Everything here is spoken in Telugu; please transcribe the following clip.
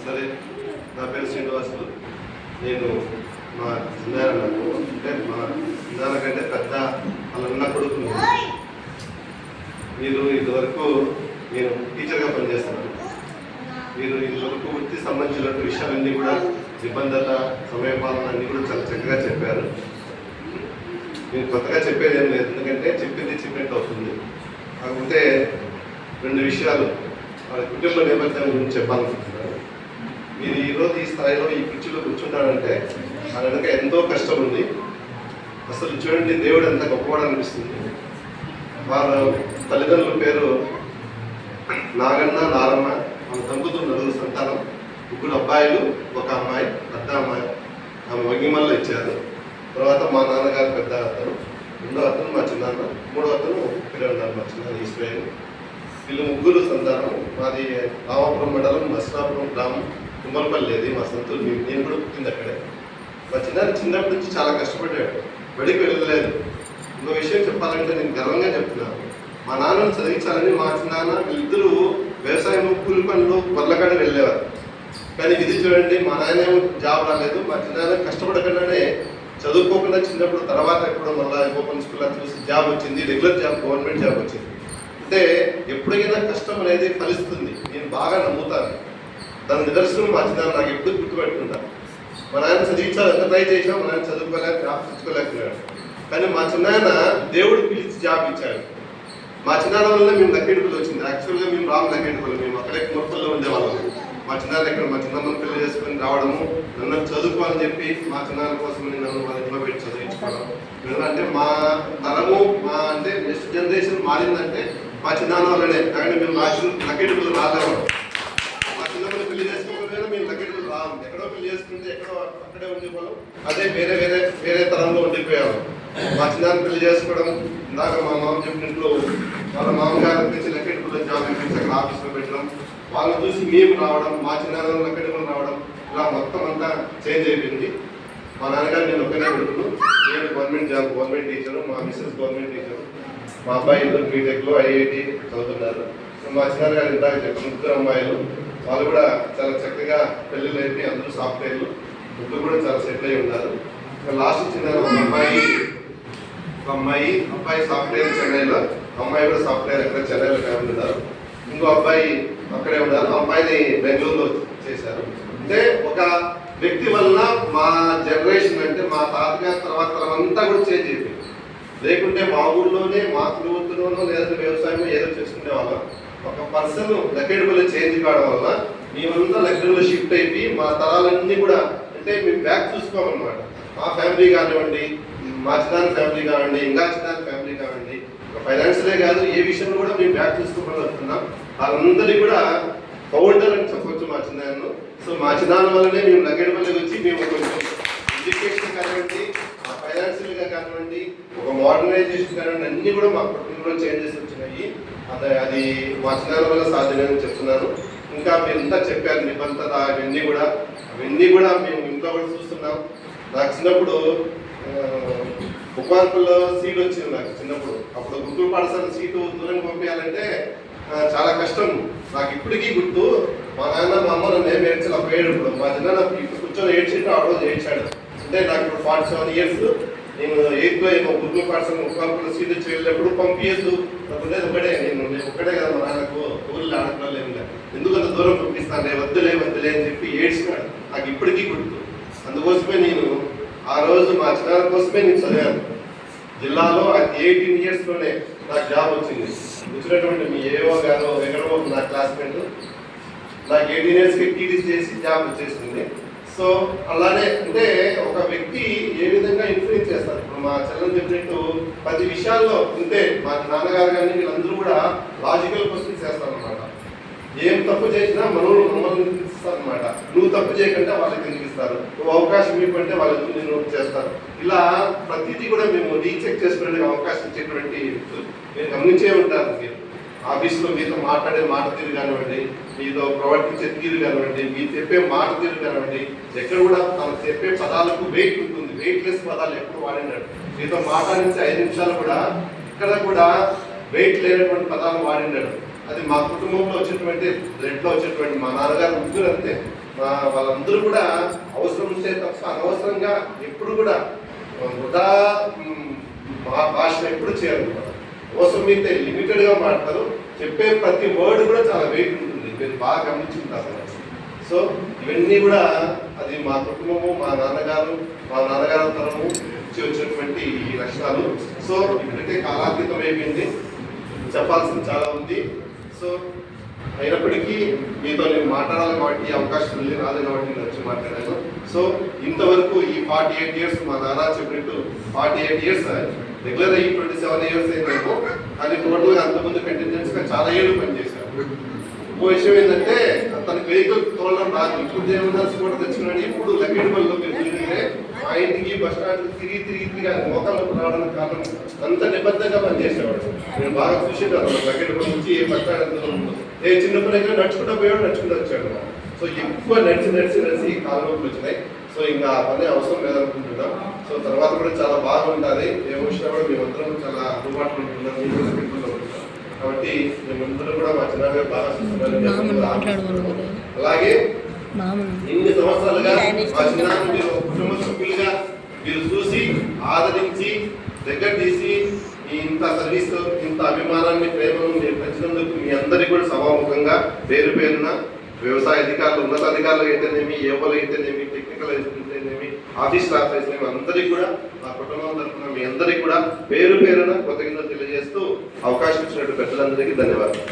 సరే, నా పేరు శ్రీనివాసులు. నేను మా చిన్నాన్నకు అంటే మా చిన్నాన్నకంటే పెద్ద వాళ్ళ కొడుకు. మీరు ఇదివరకు నేను టీచర్గా పనిచేస్తున్నాను. మీరు ఇదివరకు వృత్తి సంబంధించిన విషయాలన్నీ కూడా నిబంధత సమయపాలన అన్నీ కూడా చాలా చక్కగా చెప్పారు. నేను కొత్తగా చెప్పేది ఏం లేదు, ఎందుకంటే చెప్పింది చెప్పినట్టు అవుతుంది. కాకపోతే 2 విషయాలు వాళ్ళ కుటుంబ నేపథ్యం గురించి చెప్పాలనుకుంటున్నాను. మీరు ఈరోజు ఈ స్థాయిలో ఈ కుర్చీలో కూర్చుంటాడంటే వాళ్ళ వెనక ఎంతో కష్టం ఉంది. అసలు చూడండి, దేవుడు ఎంత గొప్పవాడు అనిపిస్తుంది. వాళ్ళ తల్లిదండ్రుల పేరు నాగన్న, నారమ్మ. వాళ్ళ దంపతులు 4 సంతానం, 3 అబ్బాయిలు, 1 అమ్మాయి, పెద్ద అమ్మాయి. ఆమె వగిమల్లో ఇచ్చారు. తర్వాత మా నాన్నగారు పెద్ద అతను, 2వ అతను మా చిన్నాన్న, 3వ అతను ఇక్కడే ఉన్నారు మా చిన్నాన్న ఈశ్వరు. వీళ్ళు 3 సంతానం. మాది రామాపురం మండలం, మసినాపురం గ్రామం, తుమ్మలపల్లి. అది మా సొంతూరు. నేను కూడా పుట్టింది అక్కడే. మా చిన్నప్పటి నుంచి చాలా కష్టపడ్డాడు, బడికి వెళ్ళలేదు. ఇంకో విషయం చెప్పాలంటే నేను గర్వంగా చెప్తున్నాను. మా నాన్నను చదివించాలని మా చిన్నాన్న వీళ్ళిద్దరూ వ్యవసాయం, కూలి పనులు, పొర్లకాడ వెళ్ళేవారు. కానీ ఇది చూడండి, మా నాన్న జాబ్ రాలేదు. మా చిన్నాన్న కష్టపడకుండానే చదువుకోకుండా చిన్నప్పుడు తర్వాత ఎప్పుడో మళ్ళీ ఓపెన్ స్కూల్లో చూసి జాబ్ వచ్చింది, రెగ్యులర్ జాబ్, గవర్నమెంట్ జాబ్ వచ్చింది. అంటే ఎప్పుడైనా కష్టం అనేది ఫలిస్తుంది, నేను బాగా నమ్ముతాను. దాని నిదర్శనం మా చిన్నాన్న నాకు ఎప్పుడు గుర్తుపెట్టుకుంటాను. మా నాన్న చదివించాలి, ఎంత ట్రై చేసినా మా నాన్న చదువుకోలేక జాబ్ తెచ్చుకోలేకపోయాడు. కానీ మా చిన్నాన్న దేవుడు పిలిచి జాబ్ ఇచ్చాడు. మా చిన్నాన్న వల్ల మేము లక్కేడుపల్లి వచ్చింది. యాక్చువల్గా మేము రాము లక్కేడుపల్లి, మేము అక్కడే ముప్పల్లో ఉండేవాళ్ళం. మా చిన్నాన్న ఇక్కడ మా చిన్నమ్మని పెళ్లి చేసుకొని రావడము, నన్ను చదువుకోవాలని చెప్పి మా చిన్నాన్న కోసం నన్ను వాళ్ళ ఇంట్లో పెట్టి చదివించుకోవడం. అంటే మా తరము, మా అంటే నెక్స్ట్ జనరేషన్ మారిందంటే మా చిన్నాన్న వల్లనే. కానీ మేము లక్కేడుపల్లి రాలేవాళ్ళం. మా చిన్నమ్మని పెళ్లి చేసుకోకపోయినా మేము లక్కేడుపల్లి రాము. ఎక్కడో పెళ్లి చేసుకుంటే ఎక్కడో అక్కడే ఉండిపోవడం, అదే వేరే తరంలో ఉండిపోయాము. మా చిన్నాన్న పెళ్లి చేసుకోవడం, ఇందాక మా మామ చెప్పినట్లు వాళ్ళ మామగారు తెచ్చి లక్కేడుపల్లి జాబ్ ఇప్పించి ఆఫీస్లో పెట్టడం, వాళ్ళని చూసి మేము రావడం, మా చిన్నాన్న లక్కేడుపల్లి రావడం, ఇలా మొత్తం అంతా చేంజ్ అయిపోయింది. మా నాన్నగారు నేను ఒక్కనే కొడుకును. నేను గవర్నమెంట్ జాబ్, గవర్నమెంట్ టీచరు, మా మిస్సెస్ గవర్నమెంట్ టీచరు. మా అబ్బాయి 2 బీటెక్లో ఐఐటి చదువుతున్నారు. మా చిన్నాన్నగారు ఇందాక చెప్పిన 3 అమ్మాయిలు, వాళ్ళు కూడా చాలా చక్కగా పెళ్ళిళ్ళు అయిపోయి అందరూ సాఫ్ట్వేర్లు, 3 కూడా చాలా సెటిల్ అయి ఉన్నారు. లాస్ట్ చిన్న అబ్బాయి సాఫ్ట్వేర్ చెన్నైలో, అమ్మాయి కూడా సాఫ్ట్వేర్ ఎక్కడ చెన్నైలో ఫ్యామిలీ ఉన్నారు. ఇంకో అబ్బాయి అక్కడే ఉన్నారు. అమ్మాయిని బెంగళూరులో చేశారు. అంటే ఒక వ్యక్తి వల్ల మా జనరేషన్ అంటే మా తాతగారి తర్వాత అంతా కూడా చేంజ్ అయిపోయింది. లేకుంటే మా ఊళ్ళోనే మా కుటుంబంలోనో లేదంటే వ్యవసాయం ఏదో చేసుకునే వాళ్ళం. ఒక పర్సన్ లక్కేడుపల్లి చేంజ్ కావడం వల్ల మేమంతా లక్కేడుపల్లి షిఫ్ట్ అయిపోయి మా తరాలన్నీ కూడా అంటే మేము బ్యాక్ చూసుకోమన్నమాట. మా ఫ్యామిలీ కానివ్వండి, మా చిన్నాన్న ఫ్యామిలీ కానివ్వండి, ఇంకా చిన్నాన్న ఫ్యామిలీ కానివ్వండి, ఫైనాన్షియలే కాదు ఏ విషయంలో కూడా మేము బ్యాక్ చూసుకోమని వస్తున్నాం. వాళ్ళందరినీ కూడా ఫౌండర్ అని చెప్పొచ్చు మా చిన్నాన్న. సో మా చిన్నాన్న వల్లనే మేము లక్కేడుపల్లికి వచ్చి మేము కొంచెం ఎడ్యుకేషన్ కానివ్వండి, ఫైనాన్షియల్గా కానివ్వండి, ఒక మోడర్నైజేషన్ కానివ్వండి, అన్నీ కూడా మా కుటుంబంలో చేంజెస్ వచ్చినాయి. అది మా చిన్నాన్న వల్ల సాధ్యమని చెప్తున్నాను. ఇంకా మీరు ఇంత చెప్పారు నిబంధత, అవన్నీ కూడా మేము ఇంట్లో కూడా చూస్తున్నాం. నాకు చిన్నప్పుడు ఉపాన్పుల్లో సీట్ వచ్చింది. నాకు చిన్నప్పుడు అప్పుడు గుంటూరు పాఠశాల సీటు దూరంగా పంపించాలంటే చాలా కష్టం. నాకు ఇప్పటికీ గుర్తు, మా నాన్న మా అమ్మ నన్ను ఏం ఏడ్చాలి అప్పుడు ఏడుప్పుడు. మా చిన్న ఇప్పుడు కూర్చొని ఏడ్చింటూ ఆ రోజు ఏడ్చాడు. అంటే నాకు ఇప్పుడు 47 ఇయర్స్. నేను 8th ఏమో గుంటూరు పాఠశాల ఉపాన్పుల్లో సీట్ వచ్చి వెళ్ళినప్పుడు పంపించద్దు అనుకునేది ఒకటే. నేను ఒక్కడే కదా మా నాన్నకు ఊళ్ళో ఆడపిల్లలు ఏమి లేదు, ఎందుకంత దూరం పంపిస్తాను, వద్దులే అని చెప్పి ఏడ్చినాడు. నాకు ఇప్పటికీ గుర్తు. అందుకోసమే నేను ఆ రోజు మా చిన్నాన్న కోసమే నేను చదివాను. జిల్లాలో 18 ఇయర్స్లోనే నాకు జాబ్ వచ్చింది. వచ్చినటువంటి మీ ఏవో గారు ఎక్కడో నా క్లాస్మేట్ నాకు 18 ఇయర్స్కి టీడీసీ చేసి జాబ్ వచ్చేసింది. సో అలానే అంటే ఒక వ్యక్తి ఏ విధంగా ఇన్ఫ్లుయెన్స్ చేస్తారు. ఇప్పుడు మా చెల్లెలు చెప్పినట్టు ప్రతి విషయాల్లో ఉంటే మా నాన్నగారు కానీ వీళ్ళందరూ కూడా లాజికల్ క్వశ్చన్స్ చేస్తారనమాట. ఏం తప్పు చేసినా మమ్మల్ని ఇస్తారనమాట. నువ్వు తప్పు చేయకుంటే వాళ్ళకి ఎందుకు ఇస్తారు, నువ్వు అవకాశం ఇవ్వకుంటే వాళ్ళకి నేను చేస్తారు. ఇలా ప్రతిదీ కూడా మేము రీచెక్ చేసుకునే అవకాశం ఇచ్చేటువంటి మీరు గమనించే ఉంటారు. మీరు ఆఫీస్లో మీతో మాట్లాడే మాట తీరు కానివ్వండి, మీతో ప్రవర్తించే తీరు కానివ్వండి, మీరు చెప్పే మాట తీరు కానివ్వండి, ఎక్కడ కూడా తను చెప్పే పదాలకు వెయిట్ ఉంటుంది. వెయిట్లెస్ పదాలు ఎప్పుడు వాడినాడు. మీతో మాట్లాడించే 5 నిమిషాలు కూడా ఇక్కడ కూడా వెయిట్ లేనటువంటి పదాలు వాడినాడు. అది మా కుటుంబంలో వచ్చేటువంటి బ్లడ్లో వచ్చేటువంటి మా నాన్నగారు ముగ్గురు అంతే. వాళ్ళందరూ కూడా అవసరం ఉంటే తప్ప అనవసరంగా ఎప్పుడు కూడా వృధా మా భాషను ఎప్పుడు చేయరు. అవసరం అయితే లిమిటెడ్గా మాట్లాడతారు. చెప్పే ప్రతి వర్డ్ కూడా చాలా వెయిట్ ఉంటుంది. మీరు బాగా గమనించుకుంటారు. సో ఇవన్నీ కూడా అది మా కుటుంబము, మా నాన్నగారు తరము వచ్చినటువంటి ఈ లక్షణాలు. సో ఇప్పుడైతే కాలాతీతం అయిపోయింది, చెప్పాల్సింది చాలా ఉంది. సో అయినప్పటికీ మీతో నేను మాట్లాడాలి కాబట్టి అవకాశం రాదు కాబట్టి నేను వచ్చి మాట్లాడాను. సో ఇంతవరకు ఈ 48 years మా నాన్న చెప్పినట్టు 48 years రెగ్యులర్ అయ్యి 27 years అయినాము. కానీ టోటల్గా అంతకుముందు కంటిన్యూస్గా చాలా ఏళ్ళు పనిచేశాను. ఇంకో విషయం ఏంటంటే తనకి వెహికల్ తోలడం రాదు. ఇప్పుడు ఏమన్నా స్కూటర్ తెచ్చుకున్నాడు. ఇప్పుడు లక్కడిపల్లిలో పెరుగుతుంటే మా ఇంటికి బస్ స్టాండ్ తిరిగి మోకాళ్ళు రావడానికి కారణం అంత నిబద్ధంగా పనిచేసేవాడు. నేను బాగా చూసేటాను. లక్కడిపల్లి నుంచి ఏ బస్ స్టాండ్ ఎంత చిన్నప్పటి దగ్గర నడుచుకుంటూ పోయాడు, నడుచుకుంటూ వచ్చాడు. సో ఎక్కువ నడిచి కాలంలోకి వచ్చినాయి. సో ఇంకా ఆ పని అవసరం లేదనుకుంటున్నాం. సో తర్వాత కూడా చాలా బాగుంటుంది. ఏ విషయంలో కూడా మేమందరం చాలా అందుబాటులో ఉంటున్నాం. మీరు లక్కడిపల్లిలో ఉంటాం కాబట్టి మేమందరం కూడా మా చిన్నగా బాగా చూస్తున్నారు. అలాగే ఇన్ని సంవత్సరాలుగా మా చిన్న మీరు కుటుంబ సభ్యులుగా మీరు చూసి ఆదరించి దగ్గర తీసి ఇంత సర్వీస్, ఇంత అభిమానాన్ని, ప్రేమను మీరు పెంచినందుకు మీ అందరికీ కూడా సభాముఖంగా పేరున వ్యవసాయ అధికారులు, ఉన్నతాధికారులు అయితేనేమి, ఏవోలు అయితేనేమి, టెక్నికల్ అయితేనేమి, ఆఫీస్ స్టాఫ్ అయితేనేమి అందరికీ కూడా మా కుటుంబం తరఫున మీ అందరికీ కూడా పేరున కృతజ్ఞతలు తెలియజేస్తూ అవకాశం ఇచ్చినట్టు పెద్దలందరికీ ధన్యవాదాలు.